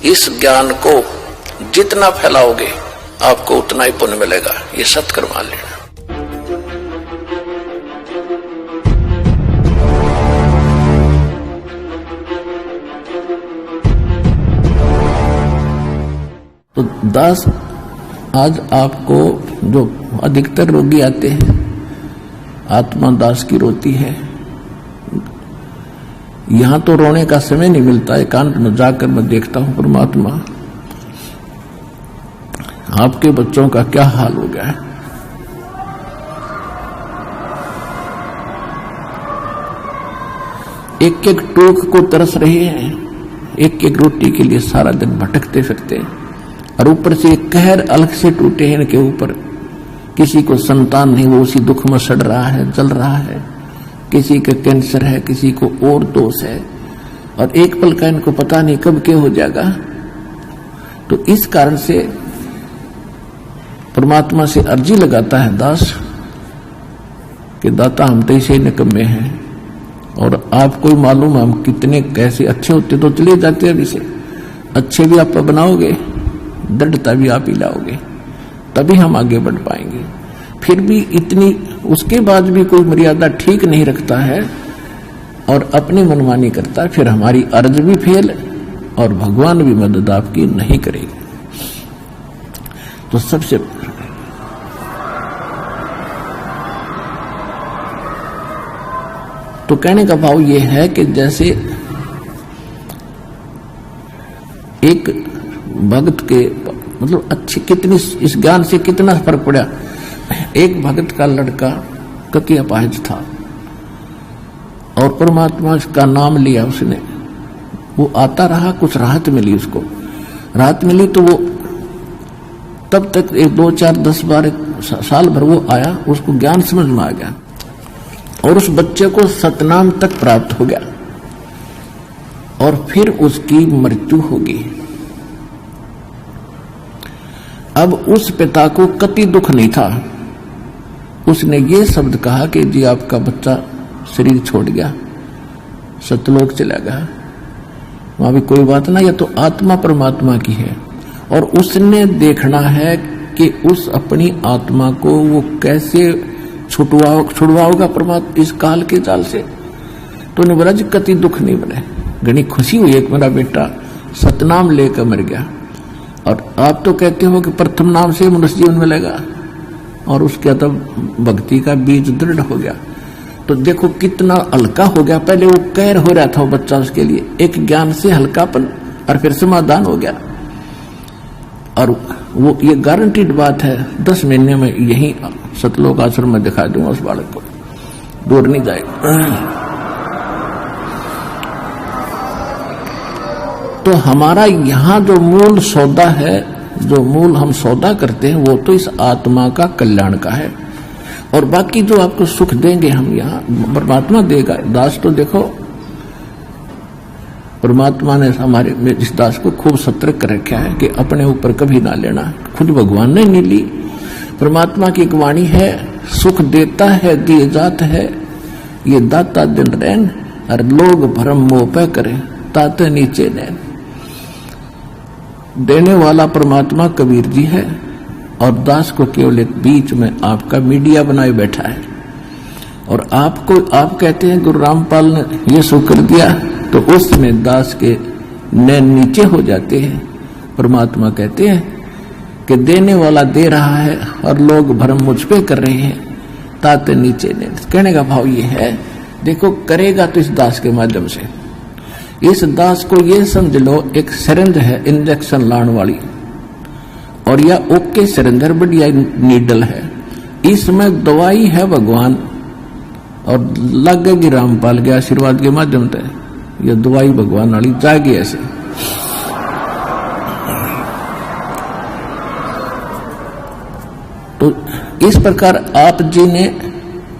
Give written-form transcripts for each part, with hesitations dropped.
इस ज्ञान को जितना फैलाओगे आपको उतना ही पुण्य मिलेगा। ये सत्कर मान लेना। तो दास, आज आपको जो अधिकतर रोगी आते हैं, आत्मा दास की रोती है। यहां तो रोने का समय नहीं मिलता, एकांत में जाकर मैं देखता हूं परमात्मा आपके बच्चों का क्या हाल हो गया है। एक एक टूक को तरस रहे हैं, एक एक रोटी के लिए सारा दिन भटकते फिरते हैं, और ऊपर से एक कहर अलग से टूटे हैं इनके ऊपर। किसी को संतान नहीं, वो उसी दुख में सड़ रहा है, जल रहा है। किसी का कैंसर है, किसी को और दोष है, और एक पल का इनको पता नहीं कब क्या हो जाएगा। तो इस कारण से परमात्मा से अर्जी लगाता है दास कि दाता हम तो इसे निकम्मे हैं, और आपको ही मालूम हम कितने कैसे अच्छे होते तो चले जाते। अभी से अच्छे भी आप बनाओगे, दृढ़ता भी आप ही लाओगे, तभी हम आगे बढ़ पाएंगे। फिर भी इतनी उसके बाद भी कोई मर्यादा ठीक नहीं रखता है और अपनी मनमानी करता है, फिर हमारी अर्ज भी फेल और भगवान भी मदद आपकी नहीं करेगी। तो सबसे तो कहने का भाव ये है कि जैसे एक भक्त के मतलब अच्छी कितनी इस ज्ञान से कितना फर्क पड़ा। एक भक्त का लड़का ककी अपाहिज था और परमात्मा का नाम लिया उसने, वो आता रहा, कुछ राहत मिली उसको। राहत मिली तो वो तब तक 1 2 4 10 12 साल भर वो आया, उसको ज्ञान समझ में आ गया और उस बच्चे को सतनाम तक प्राप्त हो गया और फिर उसकी मृत्यु होगी। अब उस पिता को कति दुख नहीं था। उसने ये शब्द कहा कि जी आपका बच्चा शरीर छोड़ गया, सतलोक चला गया, वहां भी कोई बात ना, ये तो आत्मा परमात्मा की है और उसने देखना है कि उस अपनी आत्मा को वो कैसे छुड़वाओगा परमात्मा इस काल के जाल से। तो उन्हें बोला जी कति दुख नहीं बने, घनी खुशी हुई एक मेरा बेटा सतनाम लेकर मर गया। और आप तो कहते हो कि प्रथम नाम से मनुष्य जीवन मिलेगा, और उसके तब भक्ति का बीज दृढ़ हो गया। तो देखो कितना हल्का हो गया। पहले वो कहर हो रहा था वो बच्चा, उसके लिए एक ज्ञान से हल्कापन और फिर समाधान हो गया। और वो ये गारंटीड बात है, 10 महीने में यही सतलोक आश्रम में दिखा दूंगा उस बालक को, दूर नहीं जाएगा। तो हमारा यहाँ जो मूल सौदा है, जो मूल हम सौदा करते हैं, वो तो इस आत्मा का कल्याण का है, और बाकी जो आपको सुख देंगे हम यहाँ परमात्मा देगा। दास तो देखो परमात्मा ने हमारे इस दास को खूब सतर्क कर रखा है कि अपने ऊपर कभी ना लेना, खुद भगवान ने नहीं ली। परमात्मा की एक वाणी है, सुख देता है दिए जात है, ये दाता दिन रैन, और लोग भरम मोह पे करे ताते नीचे नैन। देने वाला परमात्मा कबीर जी है और दास को केवल एक बीच में आपका मीडिया बनाए बैठा है। और आपको आप कहते हैं गुरु रामपाल ने ये सो कर दिया, तो उसमें दास के नैन नीचे हो जाते हैं। परमात्मा कहते हैं कि देने वाला दे रहा है और लोग भरम मुझ पे कर रहे हैं, ताते नीचे नैन। कहने का भाव ये है, देखो करेगा तो इस दास के माध्यम से। इस दास को ये समझ लो एक सिरिंज है इंजेक्शन लाने वाली, और यह ओके सिरिंज है, बढ़िया नीडल है, इसमें दवाई है भगवान, और लगेगी रामपाल के आशीर्वाद के माध्यम से यह दवाई भगवान वाली जाएगी ऐसे। तो इस प्रकार आप जी ने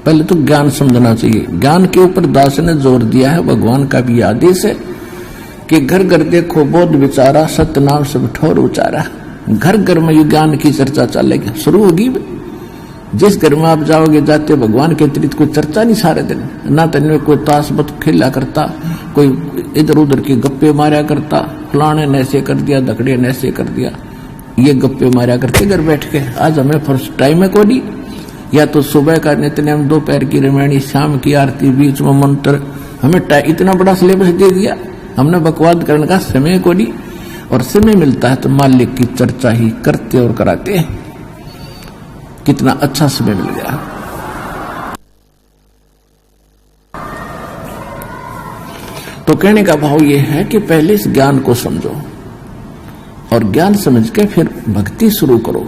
पहले तो ज्ञान समझना चाहिए। ज्ञान के ऊपर दास ने जोर दिया है, भगवान का भी आदेश है कि घर घर देखो बोध विचारा, सत्य नाम सब ठोर उचारा। घर घर में ये ज्ञान की चर्चा चलेगी, शुरू होगी। जिस घर में आप जाओगे जाते भगवान के अतिरिक्त कोई चर्चा नहीं सारे दिन, ना तो कोई ताश बत खेला करता, कोई इधर उधर की गप्पे मारा करता, फलाने ने ऐसे कर दिया, धकड़े ने ऐसे कर दिया, ये गप्पे मारा करते घर बैठ के। आज हमें फर्स्ट टाइम है कोई, या तो सुबह का नित्यनेम, दोपहर की रामायणी, शाम की आरती, बीच में मंत्र, हमें इतना बड़ा सिलेबस दे दिया। हमने बकवाद करने का समय को नहीं, और समय मिलता है तो मालिक की चर्चा ही करते और कराते हैं। कितना अच्छा समय मिल गया। तो कहने का भाव यह है कि पहले इस ज्ञान को समझो और ज्ञान समझ के फिर भक्ति शुरू करो।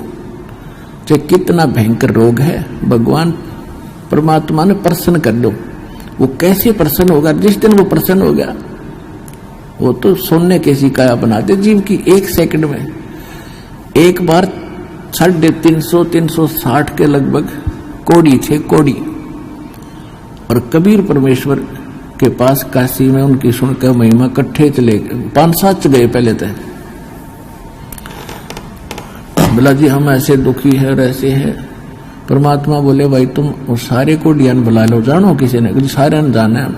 चाहे कितना भयंकर रोग है, भगवान परमात्मा ने प्रसन्न कर दो। वो कैसे प्रसन्न होगा? जिस दिन वो प्रसन्न हो गया, वो तो सोने कैसी काया बना दे जीव की। एक सेकंड में एक बार 350-360 के लगभग कोड़ी थे, कोड़ी। और कबीर परमेश्वर के पास काशी में उनकी सुनकर महिमा इकट्ठे चले गए, 5-7 गए पहले तक। बोला जी हम ऐसे दुखी है और ऐसे है। परमात्मा बोले भाई तुम वो सारे को डियान बुला लो, जानो किसी ने, सारे ने जाना है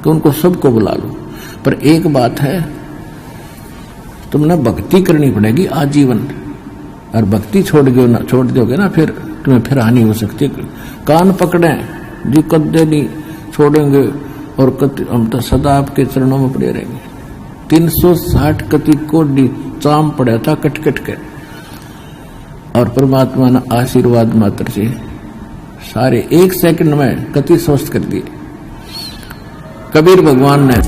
तो उनको सबको बुला लो। पर एक बात है, तुमने भक्ति करनी पड़ेगी आजीवन, और भक्ति छोड़ दोगे ना फिर तुम्हें फिर हानि हो सकती है। कान पकड़े जी, कदे नहीं छोड़ेंगे और हम तो सदा आपके चरणों में पड़े रहेंगे। 360 कति कोडी चाम पड़ा था कट कट के, और परमात्मा ने आशीर्वाद मात्र से सारे एक सेकंड में कति स्वस्थ कर दिए। कबीर भगवान ने